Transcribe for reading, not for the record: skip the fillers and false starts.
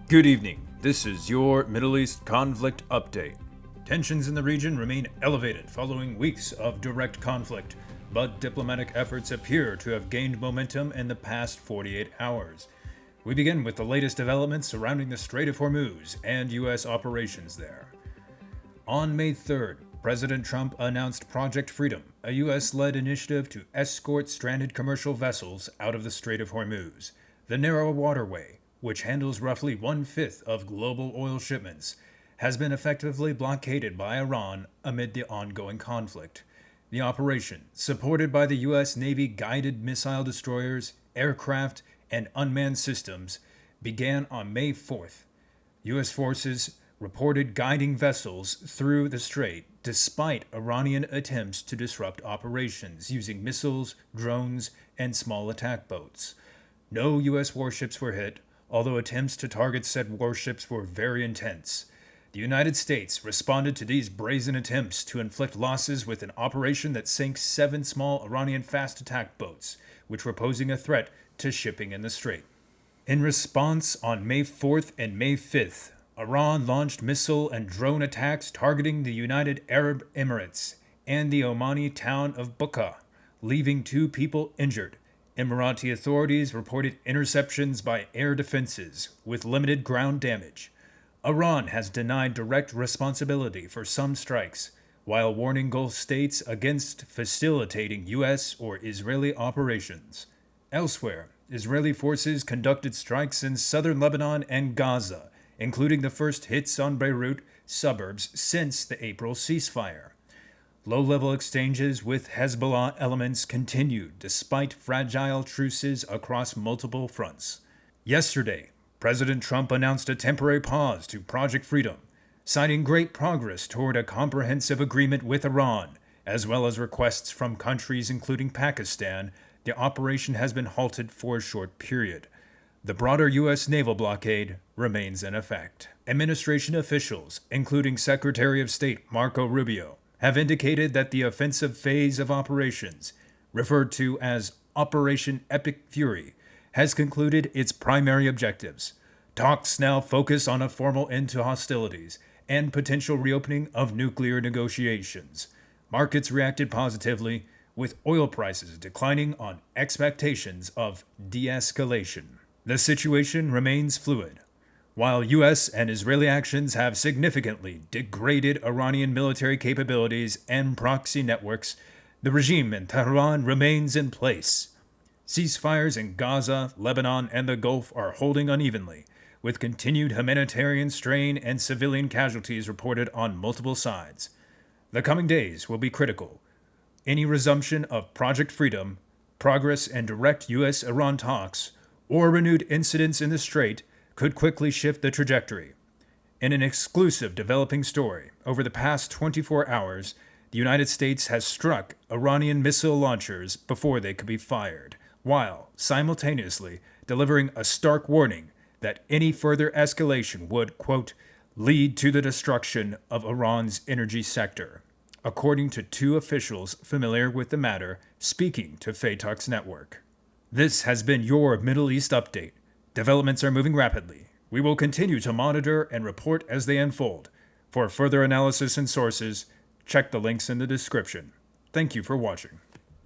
Good evening. This is your Middle East conflict update. Tensions in the region remain elevated following weeks of direct conflict, but diplomatic efforts appear to have gained momentum in the past 48 hours. We begin with the latest developments surrounding the Strait of Hormuz and U.S. operations there. On May 3rd, President Trump announced Project Freedom, a U.S.-led initiative to escort stranded commercial vessels out of the Strait of Hormuz, the narrow waterway, which handles roughly one-fifth of global oil shipments, has been effectively blockaded by Iran amid the ongoing conflict. The operation, supported by the U.S. Navy guided missile destroyers, aircraft, and unmanned systems, began on May 4th. U.S. forces reported guiding vessels through the strait despite Iranian attempts to disrupt operations using missiles, drones, and small attack boats. No U.S. warships were hit, although attempts to target said warships were very intense. The United States responded to these brazen attempts to inflict losses with an operation that sank 7 small Iranian fast attack boats, which were posing a threat to shipping in the strait. In response, on May 4th and May 5th, Iran launched missile and drone attacks targeting the United Arab Emirates and the Omani town of Buqa, leaving 2 people injured. Emirati authorities reported interceptions by air defenses with limited ground damage. Iran has denied direct responsibility for some strikes, while warning Gulf states against facilitating U.S. or Israeli operations. Elsewhere, Israeli forces conducted strikes in southern Lebanon and Gaza, including the first hits on Beirut suburbs since the April ceasefire. Low-level exchanges with Hezbollah elements continued despite fragile truces across multiple fronts. Yesterday, President Trump announced a temporary pause to Project Freedom, citing great progress toward a comprehensive agreement with Iran, as well as requests from countries including Pakistan. The operation has been halted for a short period. The broader U.S. naval blockade remains in effect. Administration officials, including Secretary of State Marco Rubio, have indicated that the offensive phase of operations, referred to as Operation Epic Fury, has concluded its primary objectives. Talks now focus on a formal end to hostilities and potential reopening of nuclear negotiations. Markets reacted positively, with oil prices declining on expectations of de-escalation. The situation remains fluid. While U.S. and Israeli actions have significantly degraded Iranian military capabilities and proxy networks, the regime in Tehran remains in place. Ceasefires in Gaza, Lebanon, and the Gulf are holding unevenly, with continued humanitarian strain and civilian casualties reported on multiple sides. The coming days will be critical. Any resumption of Project Freedom, progress in direct U.S.-Iran talks, or renewed incidents in the Strait could quickly shift the trajectory. In an exclusive developing story, over the past 24 hours, the United States has struck Iranian missile launchers before they could be fired, while simultaneously delivering a stark warning that any further escalation would, quote, lead to the destruction of Iran's energy sector, according to 2 officials familiar with the matter speaking to Faytux Network. This has been your Middle East update. Developments are moving rapidly. We will continue to monitor and report as they unfold. For further analysis and sources, check the links in the description. Thank you for watching.